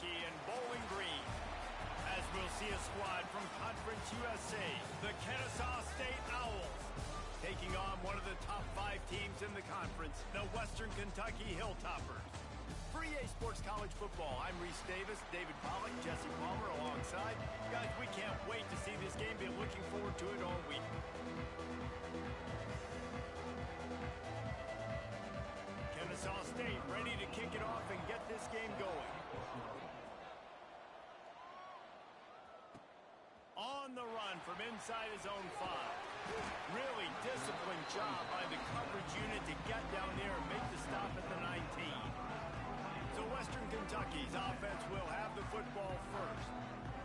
Kentucky in Bowling Green. As we'll see a squad from Conference USA, the Kennesaw State Owls, taking on one of the top 5 teams in the conference, the Western Kentucky Hilltoppers. For EA Sports College Football, I'm Reese Davis, David Pollack, Jesse Palmer alongside. Guys, we can't wait to see this game. Been looking forward to it all week. Kennesaw State ready to kick it off and get this game going. On the run from inside his own 5. Really disciplined job by the coverage unit to get down there and make the stop at the 19. So Western Kentucky's offense will have the football first.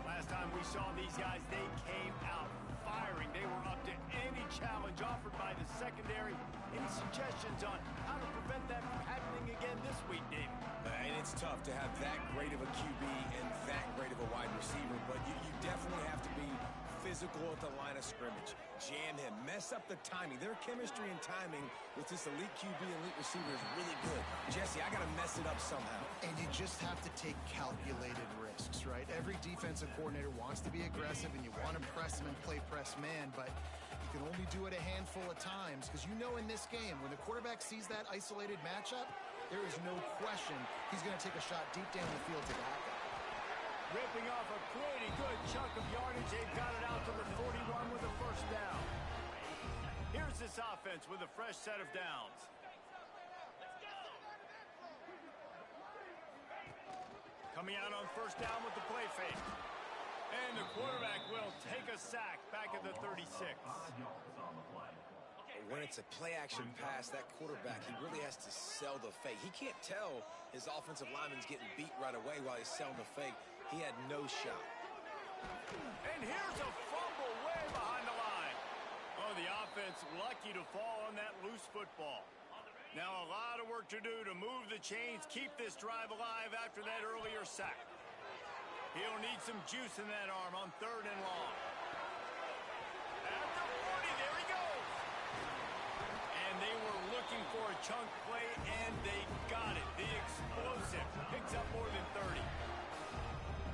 Last time we saw these guys, they came out firing. They were up to any challenge offered by the secondary. Any suggestions on how to prevent that from happening again this week, David? And it's tough to have that great of a QB and that great of a wide receiver, but you definitely have to be physical at the line of scrimmage. Jam him, mess up the timing. Their chemistry and timing with this elite QB and elite receiver is really good. Jesse, I got to mess it up somehow. And you just have to take calculated risks, right? Every defensive coordinator wants to be aggressive, and you want to press them and play press man, but you can only do it a handful of times, because you know in this game, when the quarterback sees that isolated matchup, there is no question he's going to take a shot deep down the field to that guy. Ripping off a pretty good chunk of yardage. They've got it out to the 41 with a first down. Here's this offense with a fresh set of downs. Coming out on first down with the play fake. And the quarterback will take a sack back at the 36. When it's a play-action pass, that quarterback, he really has to sell the fake. He can't tell his offensive lineman's getting beat right away while he's selling the fake. He had no shot. And here's a fumble way behind the line. Oh, the offense lucky to fall on that loose football. Now a lot of work to do to move the chains, keep this drive alive after that earlier sack. He'll need some juice in that arm on 3rd and long. At the 40, there he goes. And they were looking for a chunk play, and they got it. The explosive picks up more than 30.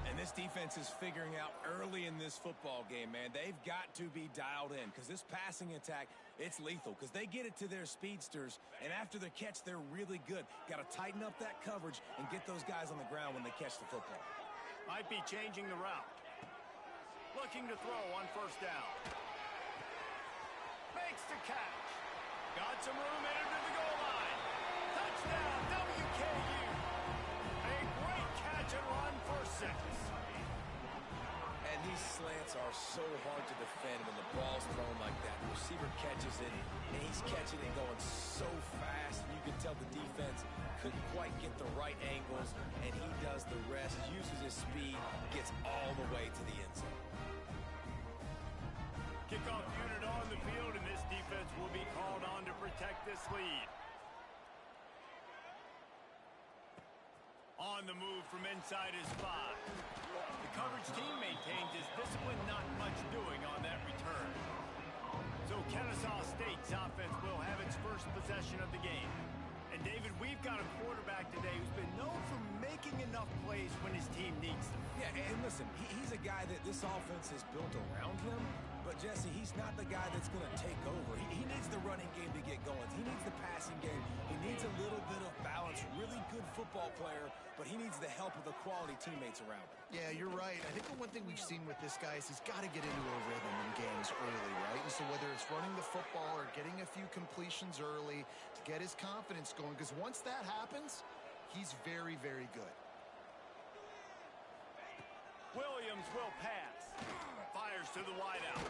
And this defense is figuring out early in this football game, man. They've got to be dialed in, because this passing attack, it's lethal, because they get it to their speedsters, and after the catch, they're really good. Got to tighten up that coverage and get those guys on the ground when they catch the football. Might be changing the route. Looking to throw on first down. Makes the catch. Got some room headed to the goal line. Touchdown, WKU. A great catch and run for 6. And these slants are so hard to defend when the ball's thrown like that. The receiver catches it, and he's catching it going so fast. You can tell the defense couldn't quite get the right angles, and he does the rest, uses his speed, gets all the way to the end zone. Kickoff unit on the field, and this defense will be called on to protect this lead. On the move from inside his 5. The coverage team maintains his discipline, not much doing on that return. So Kennesaw State's offense will have its first possession of the game. And David, we've got a quarterback today who's been known for making enough plays when his team needs them. Yeah, and listen, he's a guy that this offense is built around him. But, Jesse, he's not the guy that's going to take over. He needs the running game to get going. He needs the passing game. He needs a little bit of balance. Really good football player, but he needs the help of the quality teammates around him. Yeah, you're right. I think the one thing we've seen with this guy is he's got to get into a rhythm in games early, right? And so whether it's running the football or getting a few completions early to get his confidence going, because once that happens, he's very, very good. Williams will pass. Fires to the wideout.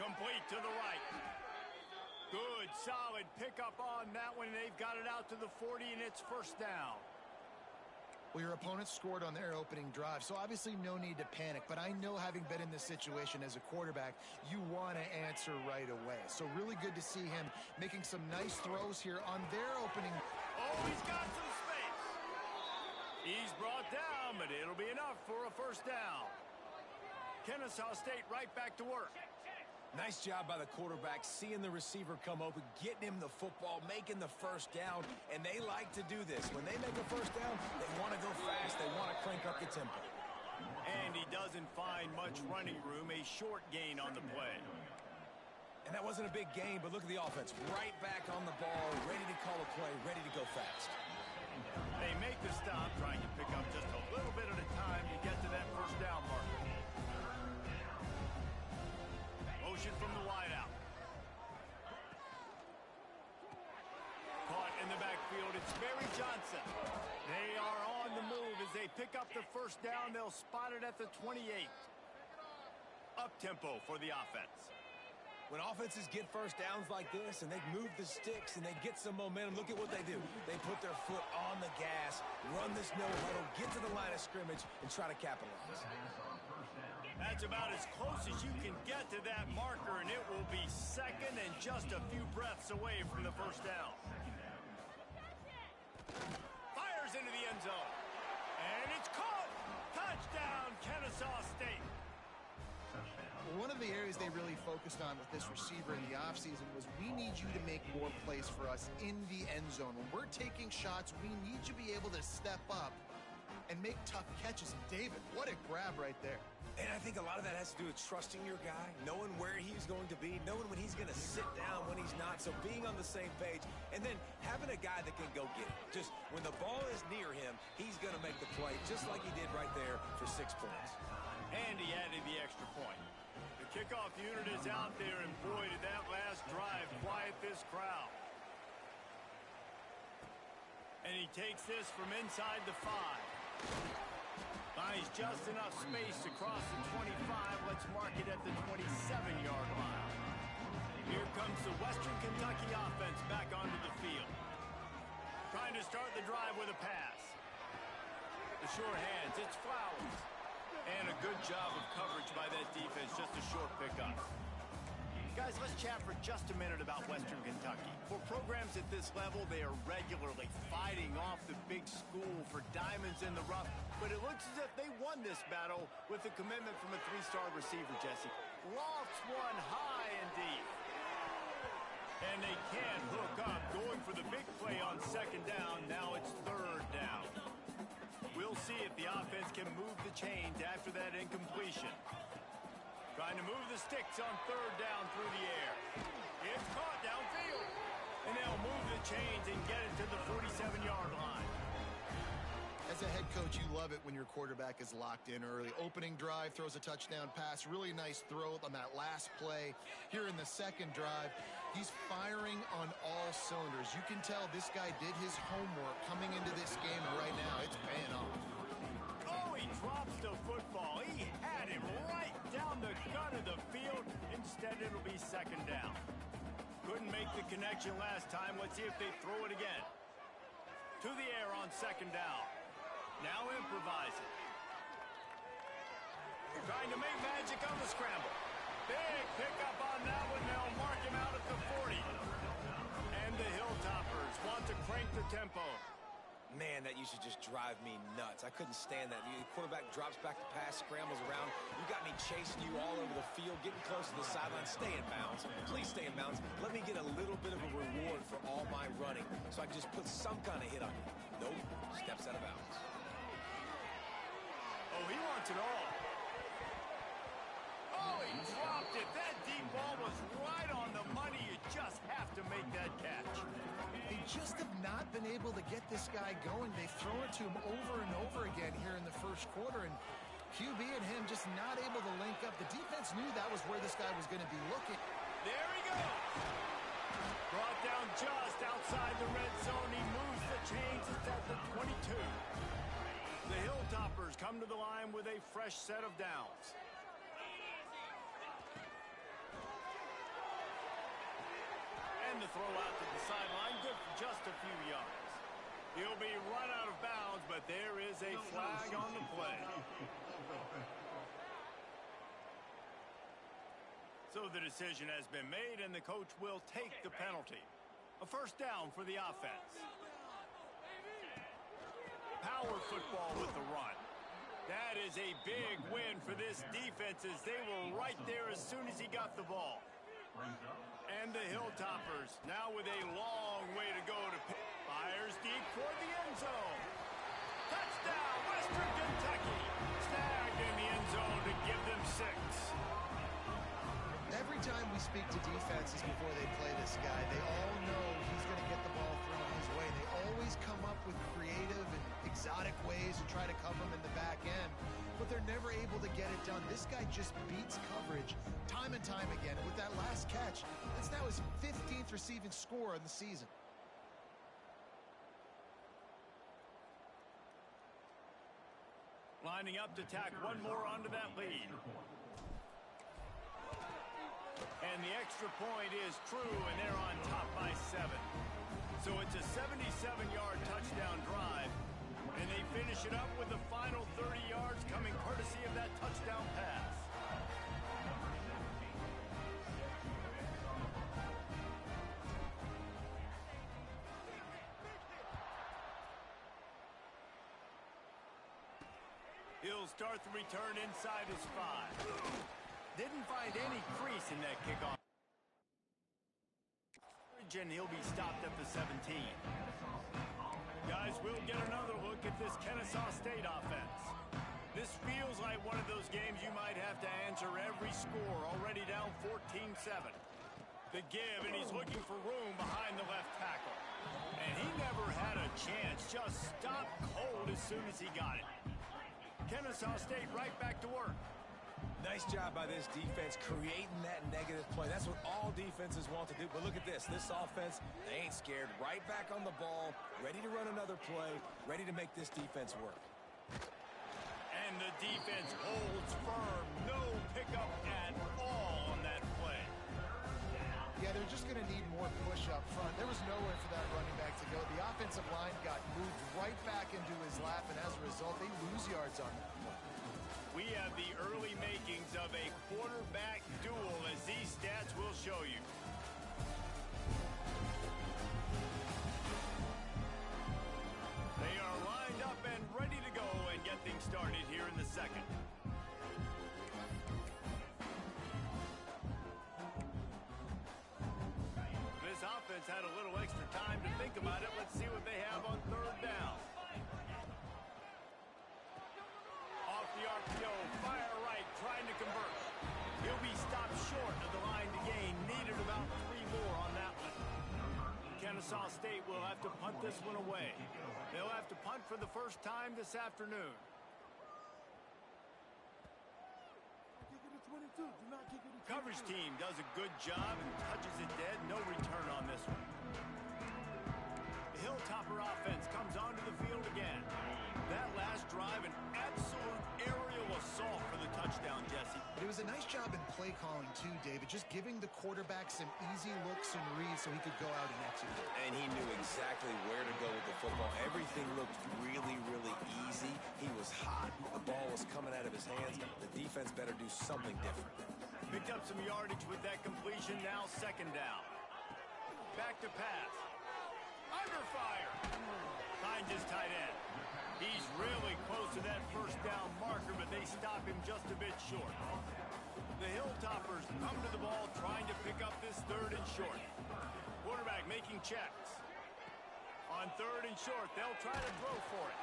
Complete to the right. Good, solid pickup on that one. They've got it out to the 40, and it's first down. Well, your opponent scored on their opening drive, so obviously no need to panic. But I know, having been in this situation as a quarterback, you want to answer right away. So really good to see him making some nice throws here on their opening. Oh, he's got some space. He's brought down, but it'll be enough for a first down. Kennesaw State right back to work. Nice job by the quarterback, seeing the receiver come open, getting him the football, making the first down, and they like to do this. When they make a first down, they want to go fast. They want to crank up the tempo. And he doesn't find much running room, a short gain on the play. And that wasn't a big gain, but look at the offense. Right back on the ball, ready to call a play, ready to go fast. They make the stop, trying to pick up just a little bit at a time to get to that first down marker. Motion from the wideout. Caught in the backfield, it's Barry Johnson. They are on the move as they pick up the first down. They'll spot it at the 28. Up-tempo for the offense. When offenses get first downs like this and they move the sticks and they get some momentum, look at what they do. They put their foot on the gas, run this no huddle, get to the line of scrimmage, and try to capitalize. That's about as close as you can get to that marker, and it will be second and just a few breaths away from the first down. Fires into the end zone. And it's caught. Touchdown, Kennesaw State. One of the areas they really focused on with this receiver in the offseason was we need you to make more plays for us in the end zone. When we're taking shots, we need you to be able to step up and make tough catches. And David, what a grab right there. And I think a lot of that has to do with trusting your guy, knowing where he's going to be, knowing when he's going to sit down, when he's not. So being on the same page, and then having a guy that can go get it. Just when the ball is near him, he's going to make the play, just like he did right there for 6 points. And he added the extra point. The kickoff unit is out there, and boy, did that last drive quiet this crowd. And he takes this from inside the 5. Finds just enough space across the 25. Let's mark it at the 27-yard line. Here comes the Western Kentucky offense back onto the field. Trying to start the drive with a pass. The short hands, it's Flowers. And a good job of coverage by that defense, just a short pickup. Guys, let's chat for just a minute about Western Kentucky. For programs at this level, they are regularly fighting off the big school for diamonds in the rough, but it looks as if they won this battle with a commitment from a 3-star receiver, Jesse. Lofts one high and deep. And they can't hook up, going for the big play on second down. Now it's third down. We'll see if the offense can move the chains after that incompletion. Trying to move the sticks on third down through the air. It's caught downfield. And they'll move the chains and get it to the 47-yard line. As a head coach, you love it when your quarterback is locked in early. Opening drive, throws a touchdown pass. Really nice throw on that last play. Here in the second drive, he's firing on all cylinders. You can tell this guy did his homework coming into this game, and right now it's paying off. Oh, he drops the football. He had him right down the gut of the field. Instead, it'll be second down. Couldn't make the connection last time. Let's see if they throw it again. To the air on second down. Now improvising. Trying to make magic on the scramble. Big pickup on that one. They'll mark him out at the 40. And the Hilltoppers want to crank the tempo. Man, that used to just drive me nuts. I couldn't stand that. The quarterback drops back to pass, scrambles around. You got me chasing you all over the field, getting close to the sideline. Stay in bounds. Please stay in bounds. Let me get a little bit of a reward for all my running so I can just put some kind of hit on you. Nope. Steps out of bounds. Oh, he wants it all. Oh, he dropped it. That deep ball was right on the money. You just have to make that catch. They just have not been able to get this guy going. They've thrown it to him over and over again here in the first quarter, and QB and him just not able to link up. The defense knew that was where this guy was going to be looking. There he goes. Brought down just outside the red zone. He moves the chains. It's at the 22. The Hilltoppers come to the line with a fresh set of downs. And the throw out to the sideline, good for just a few yards. He'll be run out of bounds, but there is a flag on the play. So the decision has been made, and the coach will take the penalty. A first down for the offense. Power football with the run. That is a big win for this defense as they were right there as soon as he got the ball. And the Hilltoppers now with a long way to go to pick. Fires deep for the end zone. Touchdown, Western Kentucky. Snagged in the end zone to give them 6. Every time we speak to defenses before they play this guy, they all know he's going to get the ball thrown his way. They always come up with creative and exotic ways to try to cover him in the back end, but they're never able to get it done. This guy just beats coverage time and time again. And with that last catch, that's now his 15th receiving score of the season. Lining up to tack one more onto that lead. And the extra point is true, and they're on top by 7. So it's a 77-yard touchdown drive, and they finish it up with the final 30 yards coming courtesy of that touchdown pass. He'll start the return inside his 5. Didn't find any crease in that kickoff. And he'll be stopped at the 17. Guys, we'll get another look at this Kennesaw State offense. This feels like one of those games you might have to answer every score, already down 14-7. The give, and he's looking for room behind the left tackle. And he never had a chance, just stopped cold as soon as he got it. Kennesaw State right back to work. Nice job by this defense creating that negative play. That's what all defenses want to do. But look at this. This offense, they ain't scared. Right back on the ball, ready to run another play, ready to make this defense work. And the defense holds firm. No pickup at all on that play. Yeah, they're just going to need more push up front. There was nowhere for that running back to go. The offensive line got moved right back into his lap, and as a result, they lose yards on that play. We have the early makings of a quarterback duel, as these stats will show you. They are lined up and ready to go and get things started here in the second. This offense had a little extra time to think about it. Let's see what they have on 3rd down. Off the RPO, fire right, trying to convert. He'll be stopped short of the line to gain. Needed about 3 more on that one. Kennesaw State will have to punt this one away. They'll have to punt for the first time this afternoon. Coverage team does a good job and touches it dead. No return on this one. The Hilltopper offense comes onto the field again. That last drive, an absolute aerial assault for the touchdown, Jesse. It was a nice job in play calling, too, David. Just giving the quarterback some easy looks and reads so he could go out and execute. And he knew exactly where to go with the football. Everything looked really, really easy. He was hot. The ball was coming out of his hands. The defense better do something different. Picked up some yardage with that completion. Now 2nd down. Back to pass. Under fire. Finds his tight end. He's really close to that 1st down marker, but they stop him just a bit short. The Hilltoppers come to the ball trying to pick up this 3rd and short. Quarterback making checks. On 3rd and short, they'll try to throw for it.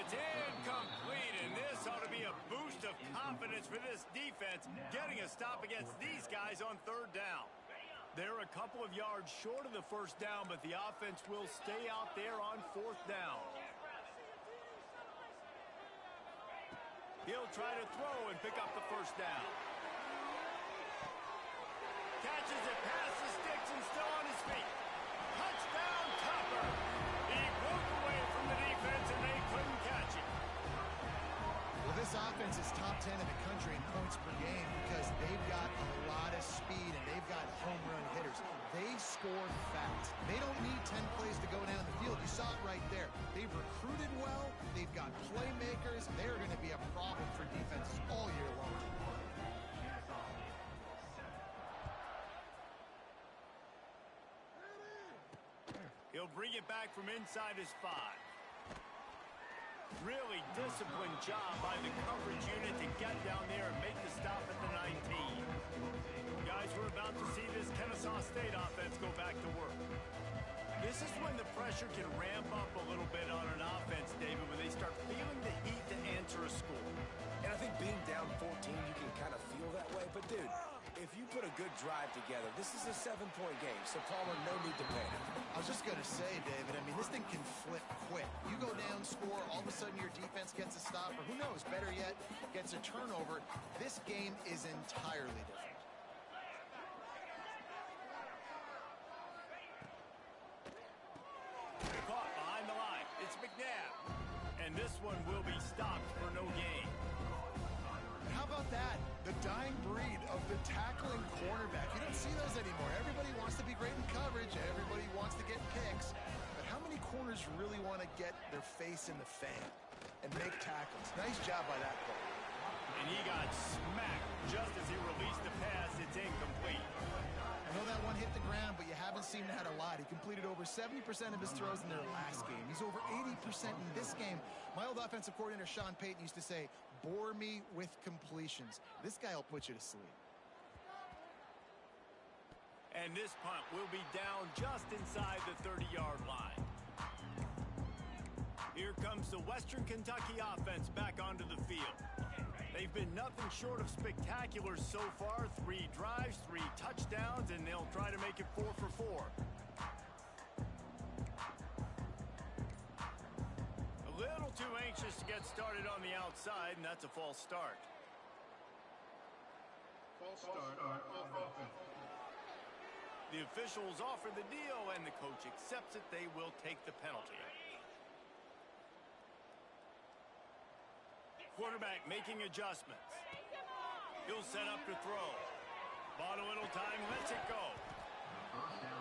It's incomplete, and this ought to be a boost of confidence for this defense, getting a stop against these guys on 3rd down. They're a couple of yards short of the 1st down, but the offense will stay out there on 4th down. He'll try to throw and pick up the 1st down. Catches it past the sticks and still on his feet. Touchdown, Topper. He broke away from the defense and they couldn't catch him. Well, this offense is top 10 in the country in points per game because they've got a lot of speed and they've got home run hitters. They score fast. They don't need 10 plays to go down the field. You saw it right there. They've recruited well. They've got playmakers. They're going to be a problem for defenses all year long. He'll bring it back from inside his 5. Really disciplined job by the coverage unit to get down there and make the stop at the 19. Guys, we're about to see this Kennesaw State offense go back to work. This is when the pressure can ramp up a little bit on an offense, David, when they start feeling the heat to answer a score. And I think being down 14, you can kind of feel that way. But, dude, if you put a good drive together, this is a 7-point game. So, Palmer, no need to panic. I was just going to say, David, I mean, this thing can flip quick. You go down, score, all of a sudden your defense gets a stop, or who knows, better yet, gets a turnover. This game is entirely different. Caught behind the line. It's McNabb. And this one will be stopped for no gain. How about that? The dying breed of the tackling cornerback. You don't see those anymore. Everybody wants to be great in coverage. Everybody wants to get picks. But how many corners really want to get their face in the fan and make tackles? Nice job by that player. And he got smacked just as he released the pass. It's incomplete. I know that one hit the ground, but you haven't seen that a lot. He completed over 70% of his throws in their last game. He's over 80% in this game. My old offensive coordinator, Sean Payton, used to say, bore me with completions. This guy will put you to sleep. And this punt will be down just inside the 30-yard line. Here comes the Western Kentucky offense back onto the field. They've been nothing short of spectacular so far. 3 drives, 3 touchdowns, and they'll try to make it 4 for 4. A little too anxious to get started on the outside, and that's a false start. False start on offense. The officials offer the deal, and the coach accepts it. They will take the penalty. Quarterback making adjustments. He'll set up to throw. Bought a little time, lets it go.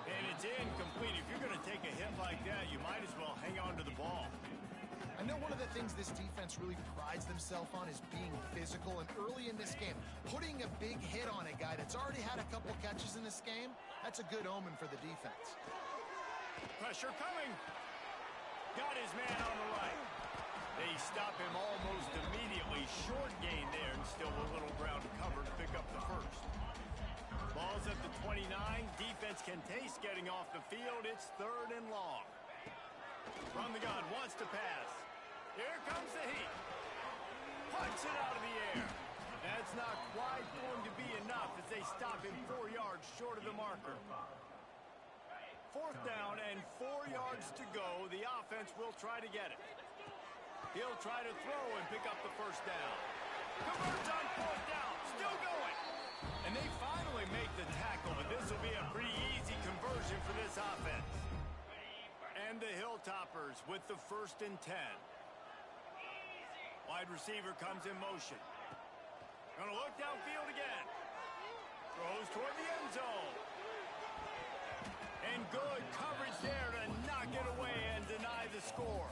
And it's incomplete. If you're going to take a hit like that, you might as well hang on to the ball. I know one of the things this defense really prides themselves on is being physical, and early in this game, putting a big hit on a guy that's already had a couple catches in this game, that's a good omen for the defense. Pressure coming. Got his man on the right. They stop him almost immediately. Short gain there, and still a little ground covered to pick up the first. Ball's at the 29. Defense can taste getting off the field. It's 3rd and long. From the gun, wants to pass. Here comes the heat. Punts it out of the air. That's not quite going to be enough as they stop him 4 yards short of the marker. 4th down and 4 yards to go. The offense will try to get it. He'll try to throw and pick up the first down. Converts on 4th down. Still going. And they finally make the tackle, but this will be a pretty easy conversion for this offense. And the Hilltoppers with the 1st and 10. Wide receiver comes in motion. Gonna look downfield again. Throws toward the end zone. And good coverage there to knock it away and deny the score.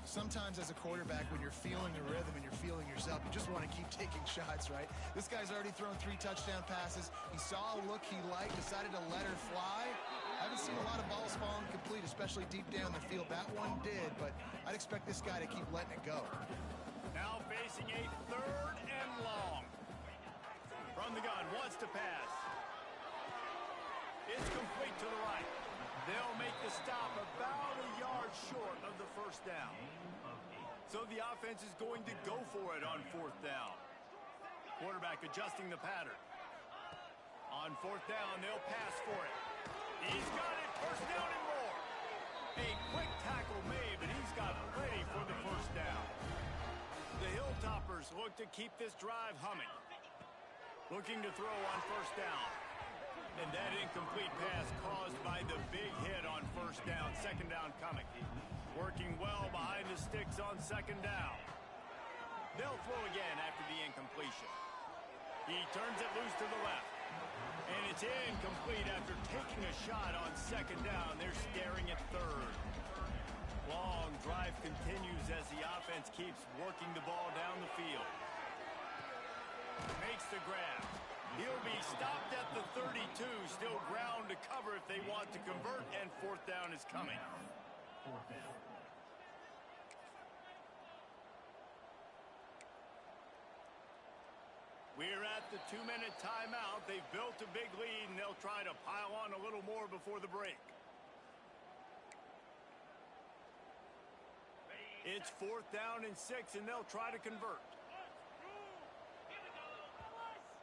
Sometimes as a quarterback, when you're feeling the rhythm and you're feeling yourself, you just want to keep taking shots, right? This guy's already thrown 3 touchdown passes. He saw a look he liked, decided to let her fly. I haven't seen a lot of balls falling complete, especially deep down the field. That one did, but I'd expect this guy to keep letting it go. Now facing a 3rd and long. From the gun, wants to pass. It's complete to the right. They'll make the stop about a yard short of the first down. So the offense is going to go for it on 4th down. Quarterback adjusting the pattern. On 4th down, they'll pass for it. He's got it, 1st down and more. A quick tackle made, but he's got plenty for the 1st down. The Hilltoppers look to keep this drive humming. Looking to throw on 1st down. And that incomplete pass caused by the big hit on 1st down. 2nd down coming. Working well behind the sticks on 2nd down. They'll throw again after the incompletion. He turns it loose to the left. And it's incomplete after taking a shot on 2nd down. They're staring at 3rd. Long drive continues as the offense keeps working the ball down the field. Makes the grab. He'll be stopped at the 32. Still ground to cover if they want to convert, and 4th down is coming. 4th down. the 2-minute timeout. They've built a big lead, and they'll try to pile on a little more before the break. It's 4th down and 6, and they'll try to convert.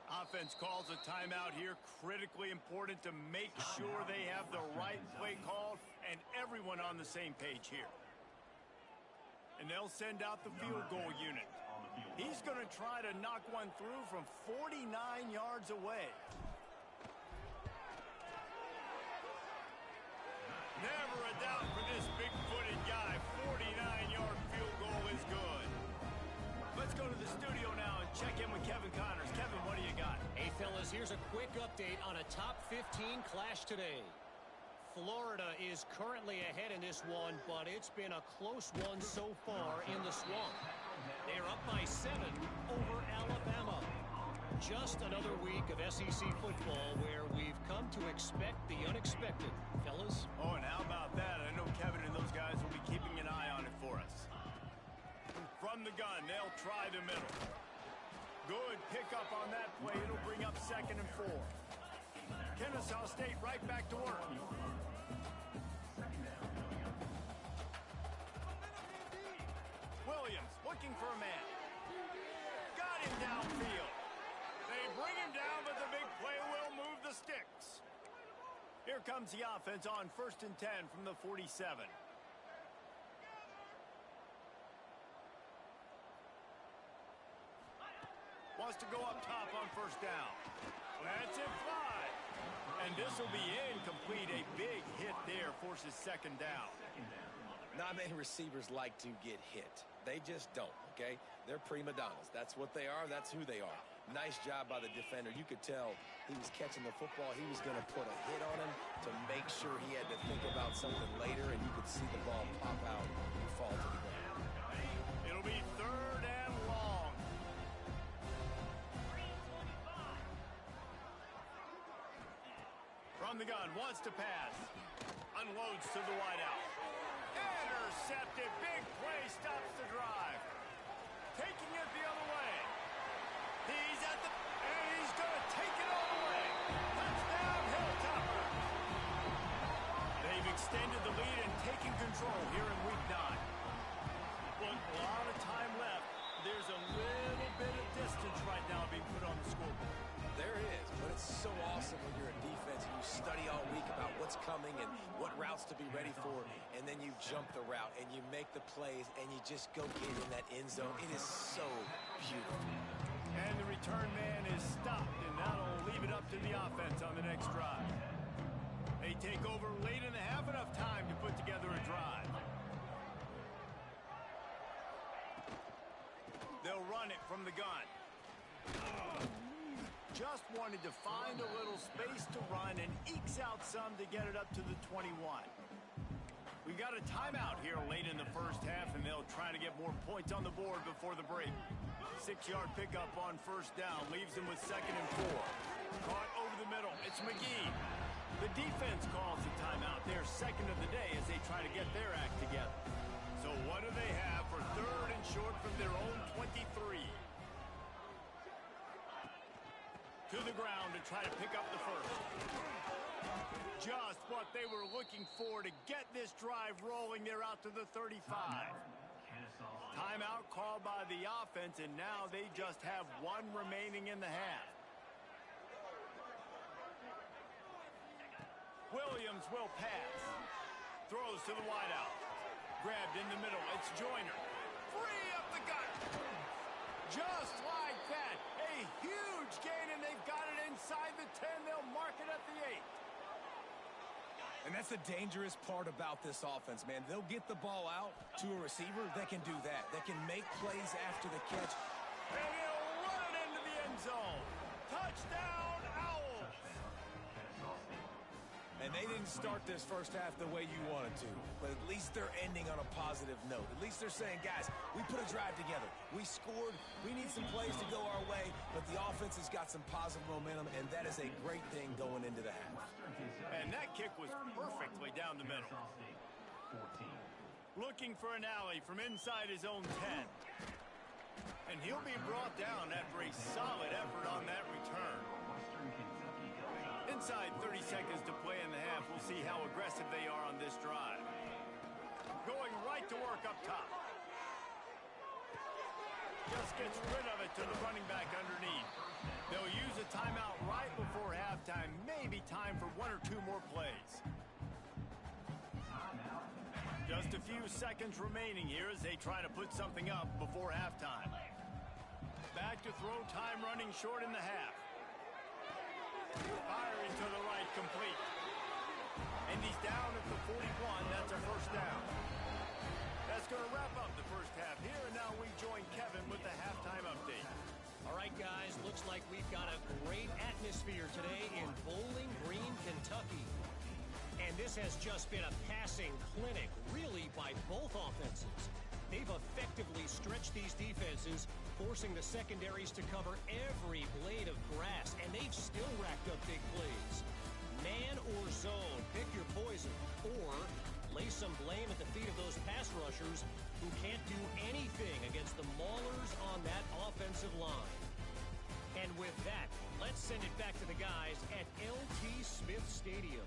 Offense calls a timeout here. Critically important to make sure they have the right play called and everyone on the same page here. And they'll send out the field goal unit. He's going to try to knock one through from 49 yards away. Never a doubt for this big-footed guy. 49-yard field goal is good. Let's go to the studio now and check in with Kevin Connors. Kevin, what do you got? Hey, fellas, here's a quick update on a top 15 clash today. Florida is currently ahead in this one, but it's been a close one so far in the swamp. They're up by 7 over Alabama. Just another week of SEC football where we've come to expect the unexpected, fellas. Oh, and how about that? I know Kevin and those guys will be keeping an eye on it for us. From the gun, they'll try the middle. Good pickup on that play. It'll bring up 2nd and 4. Kennesaw State right back to work. Williams looking for a man. Got him downfield. They bring him down, but the big play will move the sticks. Here comes the offense on 1st and 10 from the 47. Wants to go up top on 1st down. Lets it fly. And this will be incomplete. A big hit there forces 2nd down. Not many receivers like to get hit. They just don't, okay? They're prima donnas. That's what they are. That's who they are. Nice job by the defender. You could tell he was catching the football. He was going to put a hit on him to make sure he had to think about something later, and you could see the ball pop out and fall to the ground. It'll be 3rd and long. From the gun, wants to pass. Unloads to the wideout. Intercepted. Big play stops the drive. Taking it the other way. He's at the... And he's going to take it all the way. Touchdown, Hilltopper. They've extended the lead and taken control here in Week 9. Look, a lot of time left. There's a little bit of distance right now being put on the scoreboard. There is, but it's so awesome when you're a defense and you study all week about what's coming and what routes to be ready for, and then you jump the route and you make the plays and you just go get in that end zone. It is so beautiful. And the return man is stopped, and that'll leave it up to the offense on the next drive. They take over late in the half, enough time to put together a drive. They'll run it from the gun. Just wanted to find a little space to run and ekes out some to get it up to the 21. We got a timeout here late in the 1st half, and they'll try to get more points on the board before the break. 6-yard pickup on 1st down leaves them with 2nd and 4. Caught over the middle. It's McGee. The defense calls the timeout. They're 2nd of the day as they try to get their act together. So what do they have for 3rd and short from their own 23? To the ground to try to pick up the 1st. Just what they were looking for to get this drive rolling. They're out to the 35. Timeout called by the offense, and now they just have 1 remaining in the half. Williams will pass. Throws to the wideout. Grabbed in the middle. It's Joyner. Free up the gut. Just like that. A huge gain, and they've got it inside the 10. They'll mark it at the 8. And that's the dangerous part about this offense, man. They'll get the ball out to a receiver. They can do that. They can make plays after the catch. And he'll run it into the end zone. Touchdown, Owls. And they didn't start this 1st half the way you wanted to, but at least they're ending on a positive note. At least they're saying, guys, we put a drive together. We scored. We need some plays to go our way, but the offense has got some positive momentum, and that is a great thing going into the half. And that kick was perfectly down the middle. Looking for an alley from inside his own 10. And he'll be brought down after a solid effort on that return. Inside 30 seconds to play in the half. We'll see how aggressive they are on this drive. Going right to work up top. Just gets rid of it to the running back underneath. They'll use a timeout right before halftime. Maybe time for one or two more plays. Just a few seconds remaining here as they try to put something up before halftime. Back to throw, time running short in the half. Firing to the right, complete. And he's down at the 41. That's a first down. That's going to wrap up the first half here, and now we join Kevin with the halftime update. All right, guys, looks like we've got a great atmosphere today in Bowling Green, Kentucky. And this has just been a passing clinic, really, by both offenses. They've effectively stretched these defenses, forcing the secondaries to cover every blade of grass, and they've still racked up big plays. Man or zone, pick your poison, or lay some blame at the feet of those pass rushers who can't do anything against the maulers on that offensive line. And with that, let's send it back to the guys at L.T. Smith Stadium.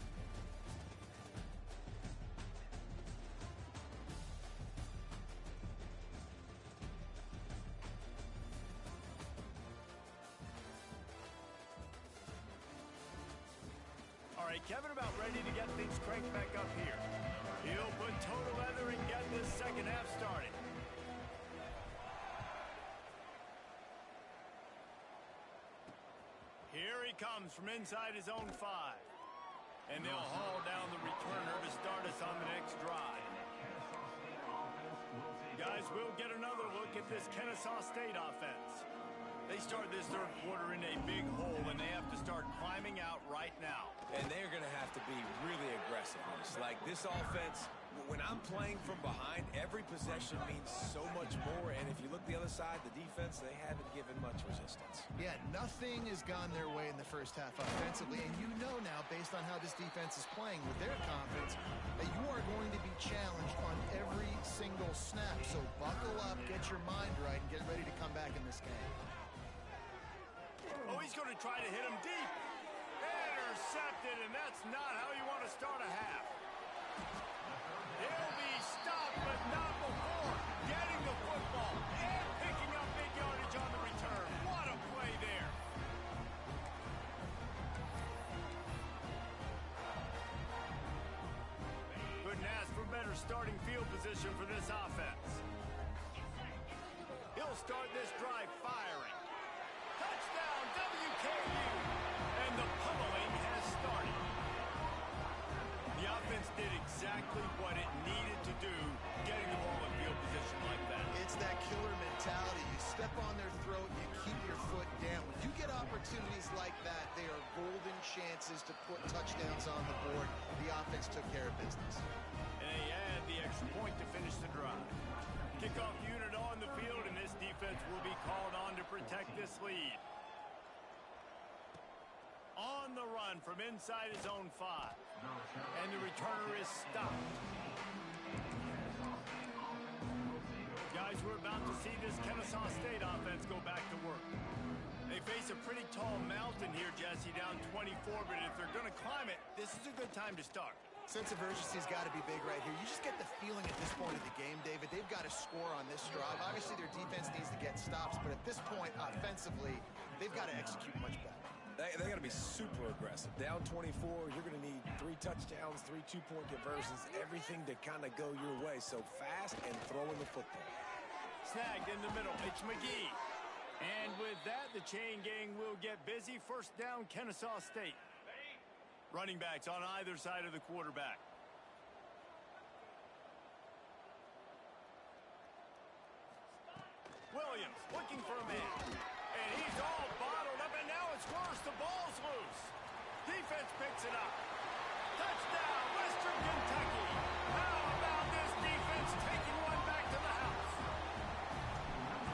All right, Kevin about ready to get things cranked back up here. He'll put total leather and get this second half started. Here he comes from inside his own 5. And they'll haul down the returner to start us on the next drive. Guys, we'll get another look at this Kennesaw State offense. They start this third quarter in a big hole, and they have to start climbing out right now. And they're going to have to be really aggressive on this. Like, this offense, when I'm playing from behind, every possession means so much more. And if you look the other side, the defense, they haven't given much resistance. Yeah, nothing has gone their way in the first half offensively. And you know now, based on how this defense is playing with their confidence, that you are going to be challenged on every single snap. So buckle up, get your mind right, and get ready to come back in this game. Oh, he's going to try to hit him deep. Intercepted, and that's not how you want to start a half. He'll be stopped, but not before getting the football and picking up big yardage on the return. What a play there. Couldn't ask for better starting field position for this offense. He'll start this drive firing. Touchdown, WKU! And the pummeling has started. The offense did exactly what it needed to do, getting the ball in field position like that. It's that killer mentality. You step on their throat, you keep your foot down. When you get opportunities like that, they are golden chances to put touchdowns on the board. The offense took care of business. And they add the extra point to finish the drive. Kickoff unit on the field, and this defense will be called on to protect this lead. On the run from inside his own 5. And the returner is stopped. Guys, we're about to see this Kennesaw State offense go back to work. They face a pretty tall mountain here, Jesse, down 24, but if they're going to climb it, this is a good time to start. Sense of urgency's got to be big right here. You just get the feeling at this point of the game, David, they've got to score on this drive. Obviously, their defense needs to get stops, but at this point, offensively, they've got to execute much better. They got to be super aggressive. Down 24, you're going to need 3 touchdowns, 3 two-point conversions, everything to kind of go your way. So fast and throwing the football. Snagged in the middle. It's McGee. And with that, the chain gang will get busy. First down, Kennesaw State. Running backs on either side of the quarterback. Williams looking for a man. And he's all bottled up, and now it's worse. The ball's loose. Defense picks it up. Touchdown, Western Kentucky. How about this defense taking one back to the house?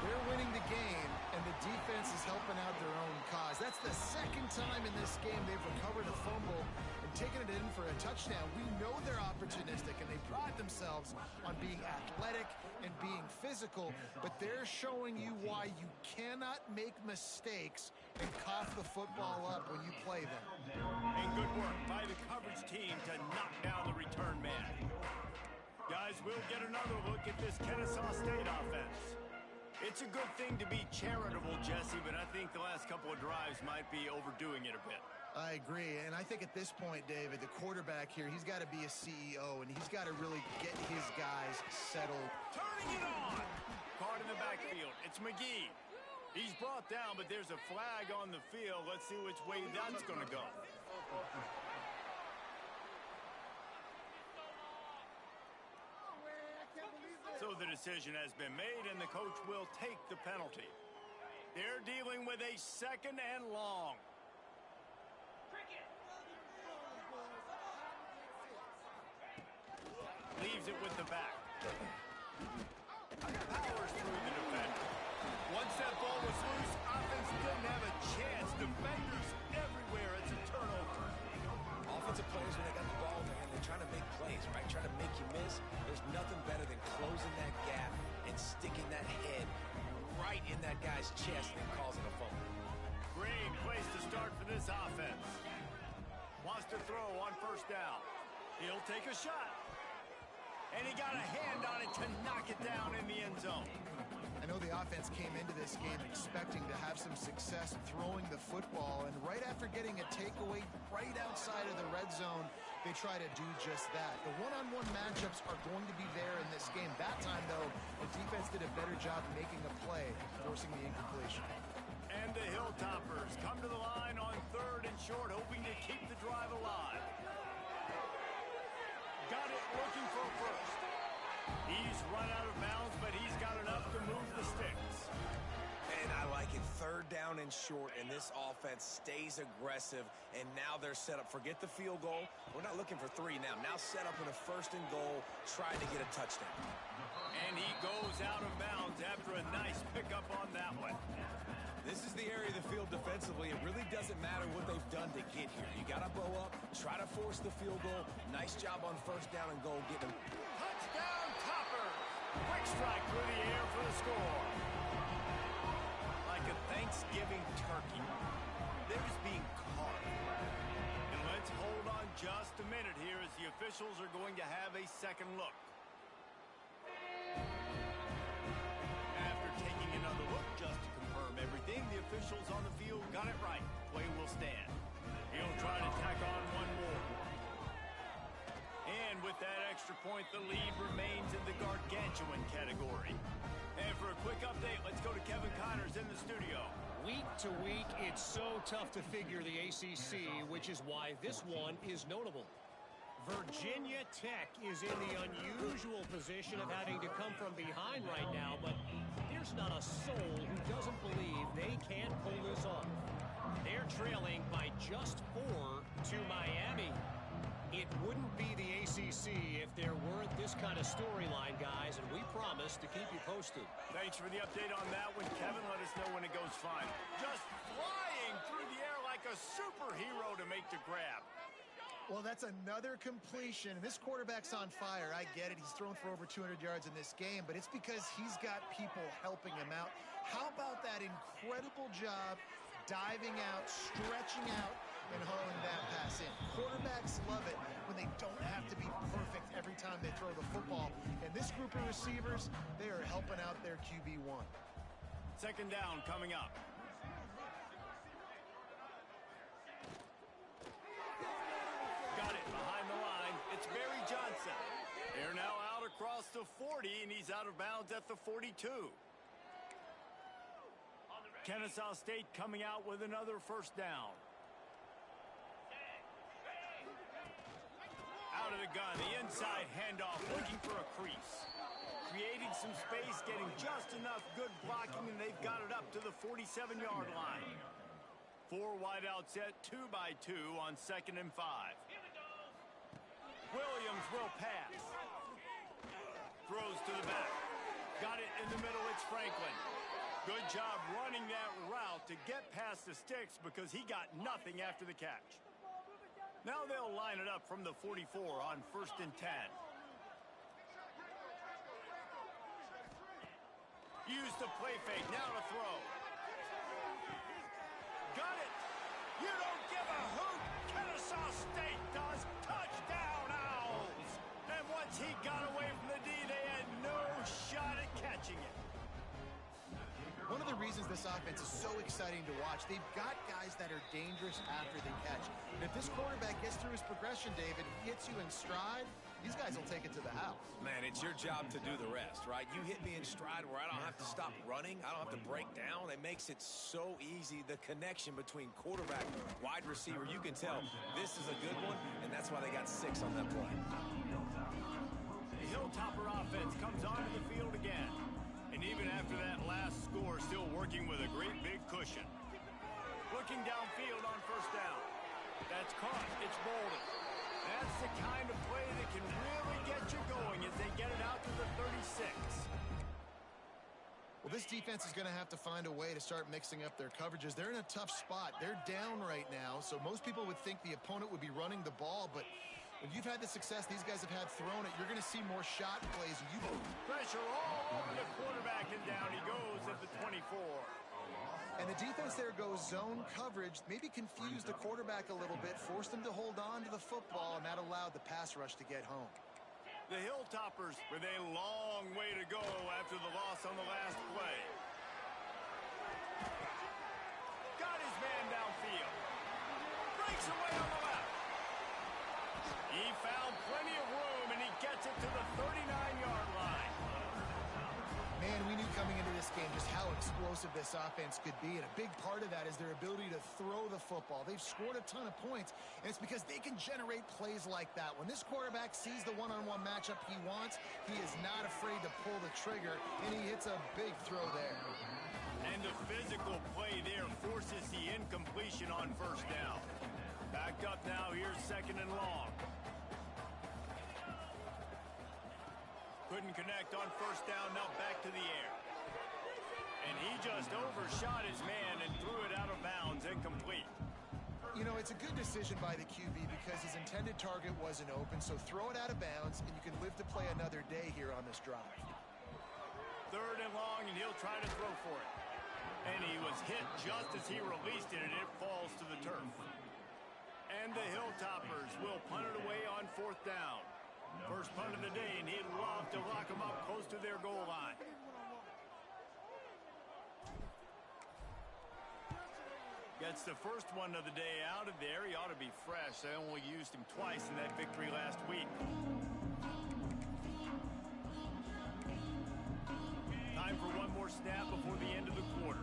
They're winning the game, and the defense is helping out their own cause. That's the second time in this game they've recovered a fumble, and taking it in for a touchdown. We know they're opportunistic, and they pride themselves on being athletic and being physical, but they're showing you why you cannot make mistakes and cough the football up when you play them. And good work by the coverage team to knock down the return man. Guys, we'll get another look at this Kennesaw State offense. It's a good thing to be charitable, Jesse, but I think the last couple of drives might be overdoing it a bit. I agree, and I think at this point, David, the quarterback here, he's got to be a CEO, and he's got to really get his guys settled. Turning it on! Caught in the backfield. It's McGee. He's brought down, but there's a flag on the field. Let's see which way that's going to go. So the decision has been made, and the coach will take the penalty. They're dealing with a 2nd and long. Leaves it with the back. Powers through the defender. Once that ball was loose, offense didn't have a chance. Defenders everywhere. It's a turnover. Offensive players, when they got the ball in their hand, they're trying to make plays, right? Trying to make you miss. There's nothing better than closing that gap and sticking that head right in that guy's chest and causing a fumble. Great place to start for this offense. Wants to throw on 1st down. He'll take a shot. And he got a hand on it to knock it down in the end zone. I know the offense came into this game expecting to have some success throwing the football, and right after getting a takeaway right outside of the red zone, they try to do just that. The one-on-one matchups are going to be there in this game. That time, though, the defense did a better job making a play, forcing the incompletion. And the Hilltoppers come to the line on 3rd and short, hoping to keep the drive alive. Got it, looking for a first. He's run out of bounds, but he's got enough to move the sticks. And I like it. 3rd down and short, and this offense stays aggressive, and now they're set up. Forget the field goal. We're not looking for 3 now. Now set up in a 1st and goal, trying to get a touchdown. And he goes out of bounds after a nice pickup on that one. This is the area of the field defensively. It really doesn't matter what they've done to get here. You got to bow up, try to force the field goal. Nice job on 1st down and goal, getting them. Touchdown, Topper! Quick strike through the air for the score. Like a Thanksgiving turkey. They're just being caught. And let's hold on just a minute here as the officials are going to have a second look. After taking another look just to confirm everything, the officials on the field got it right. Play will stand. He'll try to tack on one more. And with that extra point, the lead remains in the gargantuan category. And for a quick update, let's go to Kevin Connors in the studio. Week to week, it's so tough to figure the ACC, which is why this one is notable. Virginia Tech is in the unusual position of having to come from behind right now, but there's not a soul who doesn't believe they can't pull this off. They're trailing by just 4 to Miami. It wouldn't be the ACC if there weren't this kind of storyline, guys, and we promise to keep you posted. Thanks for the update on that one, Kevin. Let us know when it goes fine. Just flying through the air like a superhero to make the grab. Well, that's another completion. This quarterback's on fire. I get it. He's thrown for over 200 yards in this game, but it's because he's got people helping him out. How about that incredible job diving out, stretching out, and hauling that pass in? Quarterbacks love it when they don't have to be perfect every time they throw the football. And this group of receivers, they are helping out their QB1. 2nd down coming up. Got it behind the line. It's Barry Johnson. They're now out across the 40, and he's out of bounds at the 42. Kennesaw State coming out with another 1st down. Out of the gun, the inside handoff, looking for a crease. Creating some space, getting just enough good blocking, and they've got it up to the 47-yard line. 4 wide out set, 2 by 2 on 2nd and 5. Williams will pass. Throws to the back. Got it in the middle, it's Franklin. Good job running that route to get past the sticks because he got nothing after the catch. Now they'll line it up from the 44 on 1st and 10. Use the play fake, now to throw. Got it! You don't give a hoot! Kennesaw State does! Touchdown, Owls! And once he got away from the D, they had no shot at catching it. One of the reasons this offense is so exciting to watch, they've got guys that are dangerous after they catch. And if this quarterback gets through his progression, David, hits you in stride, these guys will take it to the house. Man, it's your job to do the rest, right? You hit me in stride where I don't have to stop running. I don't have to break down. It makes it so easy. The connection between quarterback, wide receiver, you can tell this is a good one, and that's why they got 6 on that play. The Hilltopper offense comes onto the field again. And even after that last score, still working with a great big cushion. Looking downfield on 1st down. That's caught. It's Bolden. That's the kind of play that can really get you going as they get it out to the 36. Well, this defense is going to have to find a way to start mixing up their coverages. They're in a tough spot. They're down right now, so most people would think the opponent would be running the ball, but when you've had the success these guys have had throwing it, you're going to see more shot plays. Pressure all over the quarterback, and down he goes at the 24. And the defense there goes zone coverage, maybe confused the quarterback a little bit, forced him to hold on to the football, and that allowed the pass rush to get home. The Hilltoppers with a long way to go after the loss on the last play. Got his man downfield. Breaks away on the left. He found plenty of room, and he gets it to the 39-yard line. Man, we knew coming into this game just how explosive this offense could be, and a big part of that is their ability to throw the football. They've scored a ton of points, and it's because they can generate plays like that. When this quarterback sees the one-on-one matchup he wants, he is not afraid to pull the trigger, and he hits a big throw there. And the physical play there forces the incompletion on 1st down. Backed up now, here's 2nd and long. Couldn't connect on 1st down, now back to the air. And he just overshot his man and threw it out of bounds, incomplete. You know, it's a good decision by the QB because his intended target wasn't open, so throw it out of bounds, and you can live to play another day here on this drive. 3rd and long, and he'll try to throw for it. And he was hit just as he released it, and it falls to the turf. And the Hilltoppers will punt it away on 4th down. First punt of the day, and he'd love to lock them up close to their goal line. Gets the first one of the day out of there. He ought to be fresh. They only used him twice in that victory last week. Time for one more snap before the end of the quarter.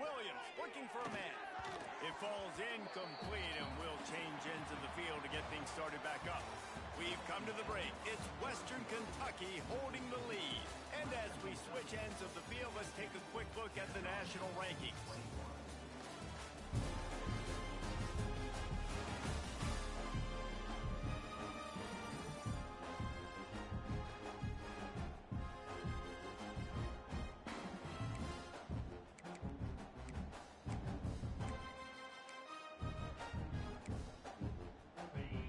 Williams looking for a man. It falls incomplete, and we'll change ends of the field to get things started back up. We've come to the break. It's Western Kentucky holding the lead. And as we switch ends of the field, let's take a quick look at the national rankings.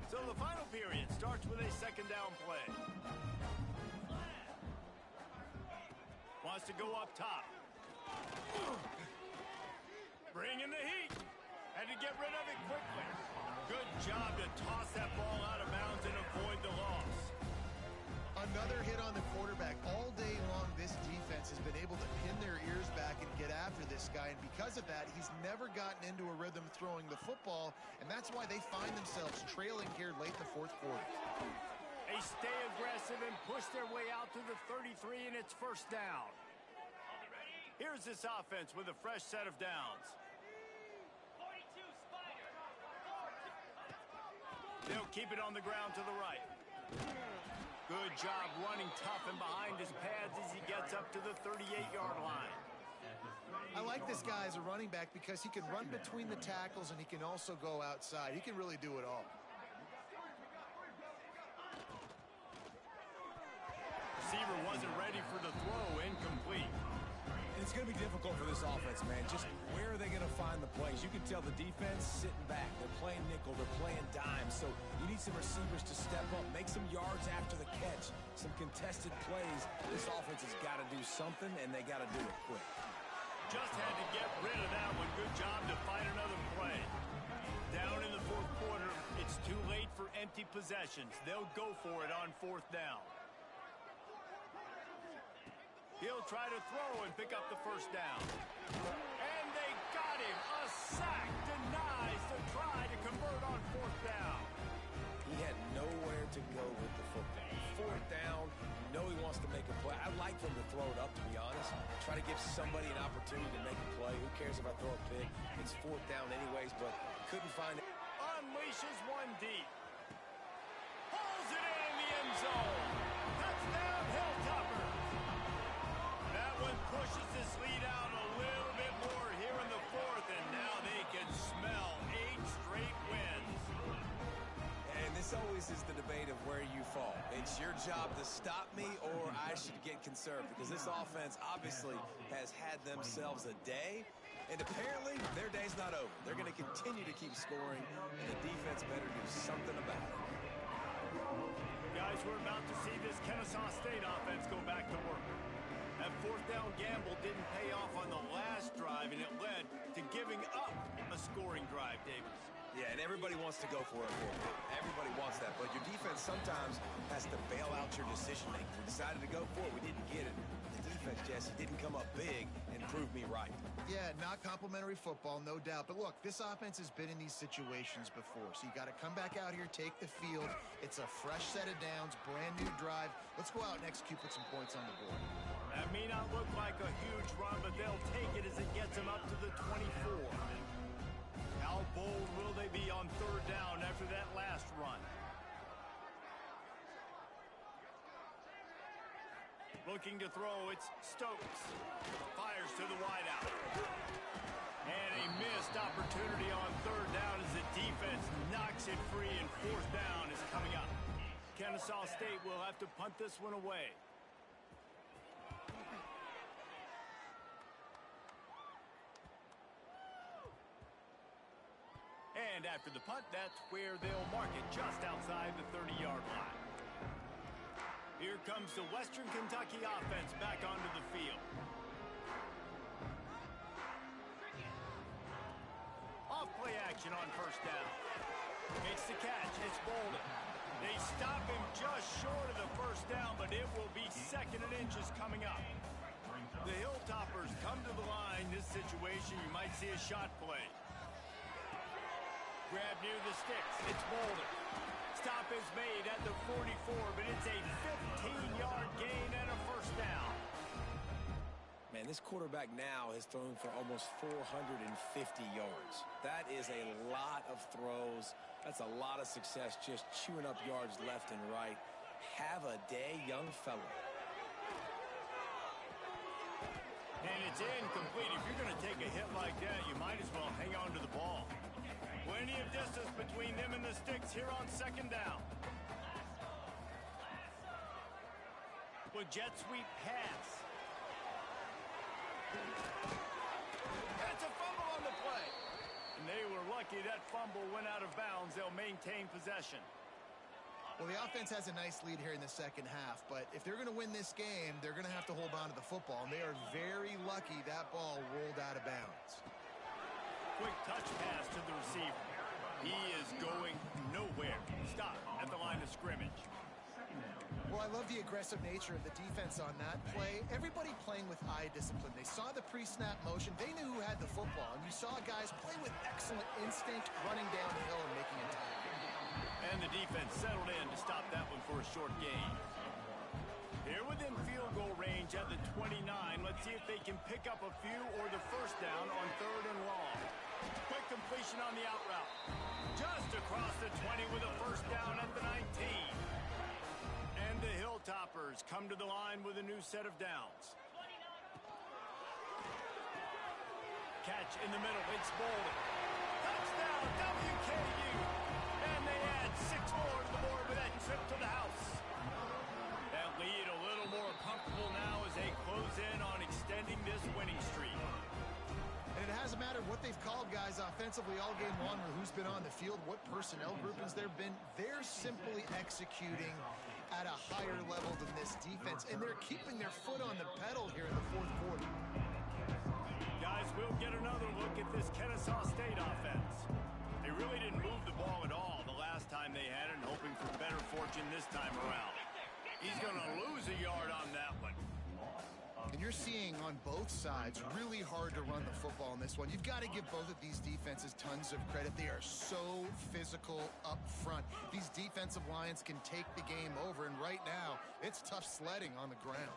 So the final period starts with a 2nd down play. Wants to go up top. Bring in the heat. Had to get rid of it quickly. Good job to toss that ball out of bounds and avoid the loss. Another hit on the quarterback. All day long, this defense has been able to pin their ears back and get after this guy, and because of that, he's never gotten into a rhythm throwing the football, and that's why they find themselves trailing here late in the 4th quarter. They stay aggressive and push their way out to the 33, and it's 1st down. Here's this offense with a fresh set of downs. They'll keep it on the ground to the right. Good job running tough and behind his pads as he gets up to the 38-yard line. I like this guy as a running back because he can run between the tackles and he can also go outside. He can really do it all. Receiver wasn't ready for the throw, incomplete. It's going to be difficult for this offense, man. Just where are they going to find the plays? You can tell the defense sitting back. They're playing nickel. They're playing dime. So you need some receivers to step up, make some yards after the catch, some contested plays. This offense has got to do something, and they got to do it quick. Just had to get rid of that one. Good job to find another play. Down in the fourth quarter, it's too late for empty possessions. They'll go for it on fourth down. He'll try to throw and pick up the first down. And they got him. A sack denies the try to convert on fourth down. He had nowhere to go with the football. Fourth down, you know he wants to make a play. I'd like for him to throw it up, to be honest. Try to give somebody an opportunity to make a play. Who cares if I throw a pick? It's fourth down anyways, but couldn't find it. Unleashes one deep. Pulls it in the end zone. Touchdown, Hilltoppers. That one pushes this lead out a little bit more here in the fourth, and now they can smell 8 straight wins. And this always is the debate of where you fall. It's your job to stop me, or I should get conserved, because this offense obviously has had themselves a day, and apparently their day's not over. They're going to continue to keep scoring, and the defense better do something about it. Guys, we're about to see this Kennesaw State offense go back to work. That fourth down gamble didn't pay off on the last drive, and it led to giving up a scoring drive, Davis. Yeah, and everybody wants to go for it. Everybody wants that, but your defense sometimes has to bail out your decision-making. We decided to go for it. We didn't get it. The defense, Jesse, didn't come up big and prove me right. Yeah, not complimentary football, no doubt. But look, this offense has been in these situations before, so you got to come back out here, take the field. It's a fresh set of downs, brand new drive. Let's go out and execute, put some points on the board. That may not look like a huge run, but they'll take it as it gets them up to the 24. How bold will they be on third down after that last run? Looking to throw, it's Stokes. Fires to the wideout. And a missed opportunity on third down as the defense knocks it free, and fourth down is coming up. Kennesaw State will have to punt this one away. And after the punt, that's where they'll mark it, just outside the 30-yard line. Here comes the Western Kentucky offense back onto the field. Off-play action on first down. Makes the catch. It's Bolden. They stop him just short of the first down, but it will be second and inches coming up. The Hilltoppers come to the line. This situation, you might see a shot play. Grab near the sticks. It's Bolden. Stop is made at the 44, but it's a 15-yard gain and a first down. Man, this quarterback now has thrown for almost 450 yards. That is a lot of throws. That's a lot of success, just chewing up yards left and right. Have a day, young fella. And it's incomplete. If you're going to take a hit like that, you might as well hang on to the ball. Plenty of distance between them and the sticks here on second down. With jet sweep pass. That's a fumble on the play. And they were lucky that fumble went out of bounds. They'll maintain possession. Well, the offense has a nice lead here in the second half, but if they're going to win this game, they're going to have to hold on to the football, and they are very lucky that ball rolled out of bounds. Quick touch pass to the receiver. He is going nowhere. Stop at the line of scrimmage. Well, I love the aggressive nature of the defense on that play. Everybody playing with eye discipline. They saw the pre-snap motion. They knew who had the football, and you saw guys play with excellent instinct, running downhill and making a tackle. And the defense settled in to stop that one for a short gain. Here within field goal range at the 29. Let's see if they can pick up a few or the first down on third and long. Quick completion on the out route. Just across the 20 with a first down at the 19. And the Hilltoppers come to the line with a new set of downs. Catch in the middle. It's Bolden. Touchdown, WKU. And they add 6 more to the board with that trip to the house. That lead a little more comfortable now as they close in on extending this winning streak. they've called guys offensively all game long or who's been on the field, what personnel groupings there have been. They're simply executing at a higher level than this defense, and they're keeping their foot on the pedal here in the fourth quarter. Guys, we'll get another look at this Kennesaw State offense. They really didn't move the ball at all the last time they had it, hoping for better fortune this time around. He's going to lose a yard on that one. And you're seeing on both sides really hard to run the football in this one. You've got to give both of these defenses tons of credit. They are so physical up front. These defensive lines can take the game over, and right now, it's tough sledding on the ground.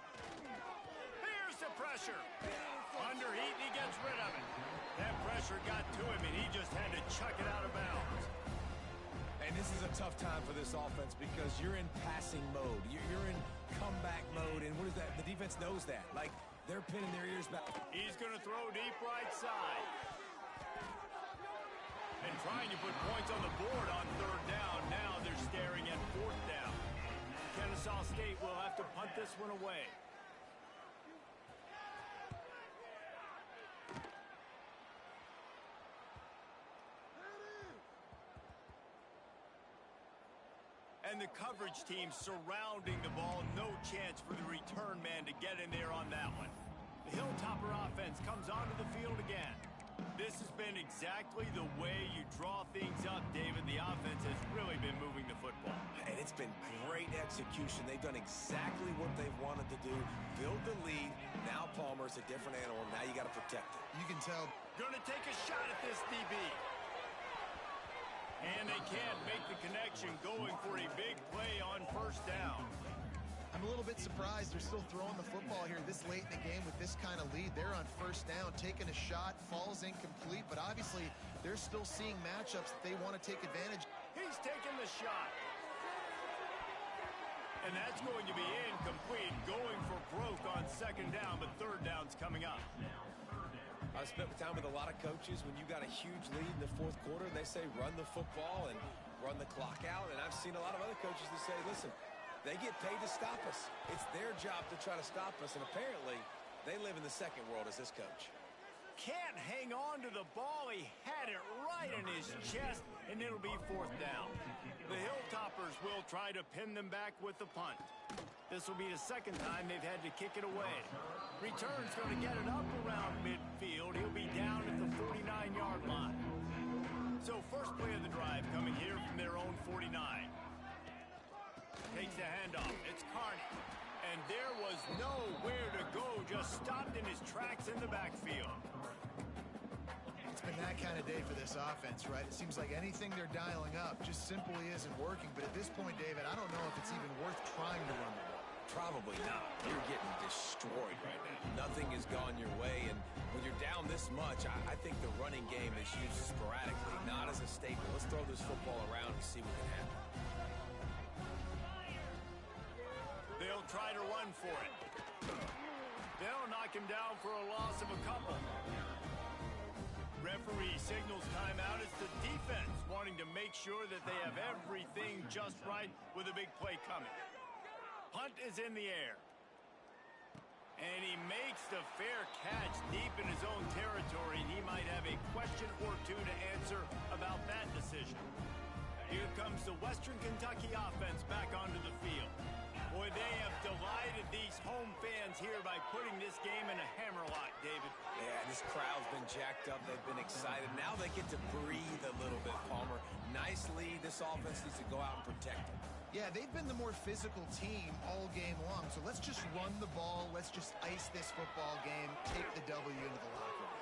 Here's the pressure. Underheat, and he gets rid of it. That pressure got to him, and he just had to chuck it out of bounds. And this is a tough time for this offense because you're in passing mode. You're in comeback mode, and what is that? The defense knows that. Like, they're pinning their ears back. He's going to throw deep right side. And trying to put points on the board on third down. Now they're staring at fourth down. Kennesaw State will have to punt this one away. And the coverage team surrounding the ball. No chance for the return man to get in there on that one. The Hilltopper offense comes onto the field again. This has been exactly the way you draw things up, David. The offense has really been moving the football. And it's been great execution. They've done exactly what they've wanted to do. Build the lead. Now Palmer's a different animal. Now you got to protect it. You can tell. Going to take a shot at this DB. And they can't make the connection, going for a big play on first down. I'm a little bit surprised they're still throwing the football here this late in the game with this kind of lead. They're on first down, taking a shot, falls incomplete, but obviously they're still seeing matchups that they want to take advantage. He's taking the shot. And that's going to be incomplete, going for broke on second down, but third down's coming up. I've spent time with a lot of coaches. When you got a huge lead in the fourth quarter, they say run the football and run the clock out. And I've seen a lot of other coaches that say, listen, they get paid to stop us. It's their job to try to stop us. And apparently, they live in the second world as this coach. Can't hang on to the ball. He had it right in his chest, and it'll be fourth down. The Hilltoppers will try to pin them back with the punt. This will be the second time they've had to kick it away. Return's going to get it up around midfield. He'll be down at the 49-yard line. So first play of the drive coming here from their own 49. Takes the handoff. It's Carney. And there was nowhere to go. Just stopped in his tracks in the backfield. It's been that kind of day for this offense, right? It seems like anything they're dialing up just simply isn't working. But at this point, David, I don't know if it's even worth trying to run the ball. Probably not. You're getting destroyed right now. Nothing has gone your way, and when you're down this much, I think the running game is used sporadically, not as a staple. Let's throw this football around and see what can happen. They'll try to run for it. They'll knock him down for a loss of a couple. Referee signals timeout. It's the defense wanting to make sure that they have everything just right with a big play coming. Punt is in the air. And he makes the fair catch deep in his own territory, and he might have a question or two to answer about that decision. Here comes the Western Kentucky offense back onto the field. Boy, they have delighted these home fans here by putting this game in a hammerlock, David. Yeah, this crowd's been jacked up. They've been excited. Now they get to breathe a little bit, Palmer. Nice lead. This offense needs to go out and protect them. Yeah, they've been the more physical team all game long. So let's just run the ball. Let's just ice this football game, take the W into the locker room.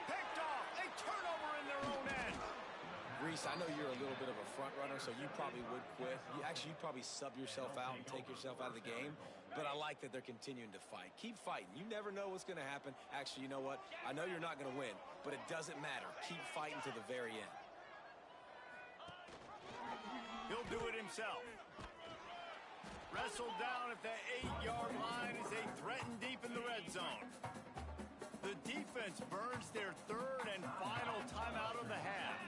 Picked off. A turnover in their own end. Reese, I know you're a little bit of a front runner, so you probably would quit. You'd probably sub yourself out and take yourself out of the game. But I like that they're continuing to fight. Keep fighting. You never know what's going to happen. Actually, you know what? I know you're not going to win, but it doesn't matter. Keep fighting to the very end. He'll do it himself. Wrestled down at the 8-yard line as they threaten deep in the red zone. The defense burns their third and final timeout of the half.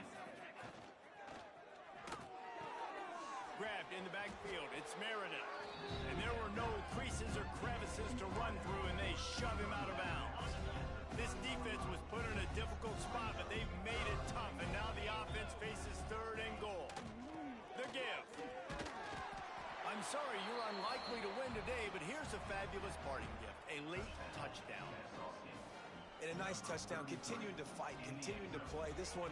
Grabbed in the backfield. It's Meredith. And there were no creases or crevices to run through, and they shove him out of bounds. This defense was put in a difficult spot, but they've made it tough, and now the offense faces third and goal. The give. I'm sorry you're unlikely to win today, but here's a fabulous parting gift, a late touchdown. And a nice touchdown, continuing to fight, continuing to play. This one,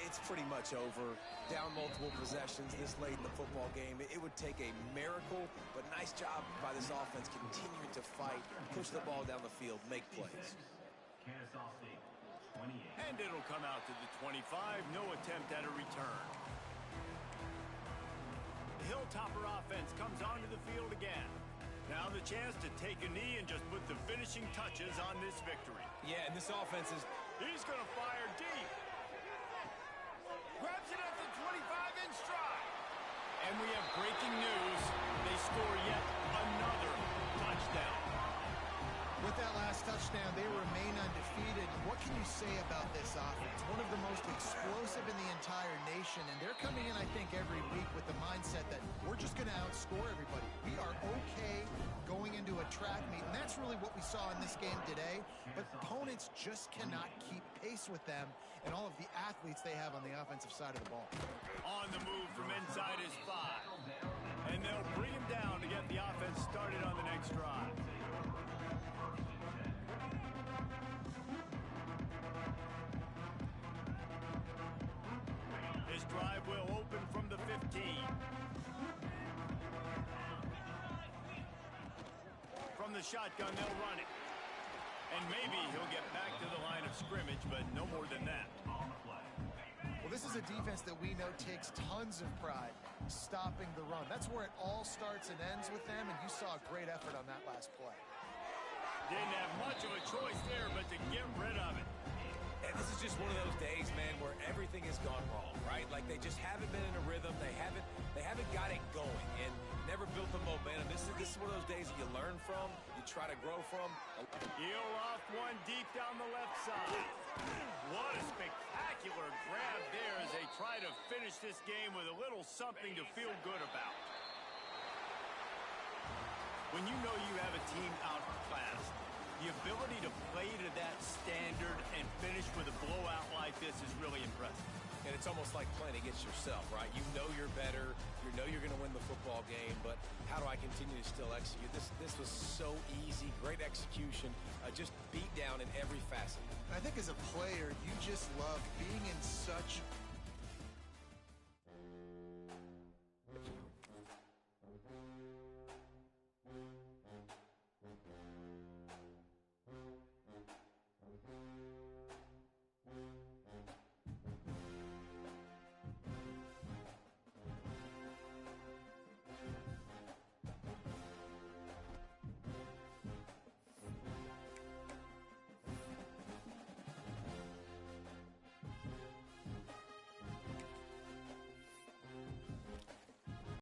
it's pretty much over. Down multiple possessions this late in the football game. It would take a miracle, but nice job by this offense continuing to fight, push the ball down the field, make plays. And it'll come out to the 25. No attempt at a return. The Hilltopper offense comes onto the field again. Now the chance to take a knee and just put the finishing touches on this victory. Yeah, and this offense is... He's going to fire deep. Grabs it at the 25 in stride. And we have breaking news. They score yet another touchdown. With that last touchdown, they remain undefeated. What can you say about this offense? One of the most explosive in the entire nation, and they're coming in, I think, every week with the mindset that we're just going to outscore everybody. We are okay going into a track meet, and that's really what we saw in this game today. But opponents just cannot keep pace with them and all of the athletes they have on the offensive side of the ball. On the move from inside his 5. And they'll bring him down to get the offense started on the next drive. This drive will open from the 15. From the shotgun, they'll run it. And maybe he'll get back to the line of scrimmage, but no more than that. Well, this is a defense that we know takes tons of pride stopping the run. That's where it all starts and ends with them, and you saw a great effort on that last play. Didn't have much of a choice there, but to get rid of it. And this is just one of those days, man, where everything has gone wrong, right? Like they just haven't been in a rhythm. They haven't got it going and never built the momentum. This is one of those days that you learn from, you try to grow from. He'll off one deep down the left side. What a spectacular grab there as they try to finish this game with a little something to feel good about. When you know you have a team outclassed, the ability to play to that standard and finish with a blowout like this is really impressive. And it's almost like playing against yourself, right? You know you're better. You know you're going to win the football game, but how do I continue to still execute? This was so easy. Great execution. Just beat down in every facet. I think as a player, you just love being in such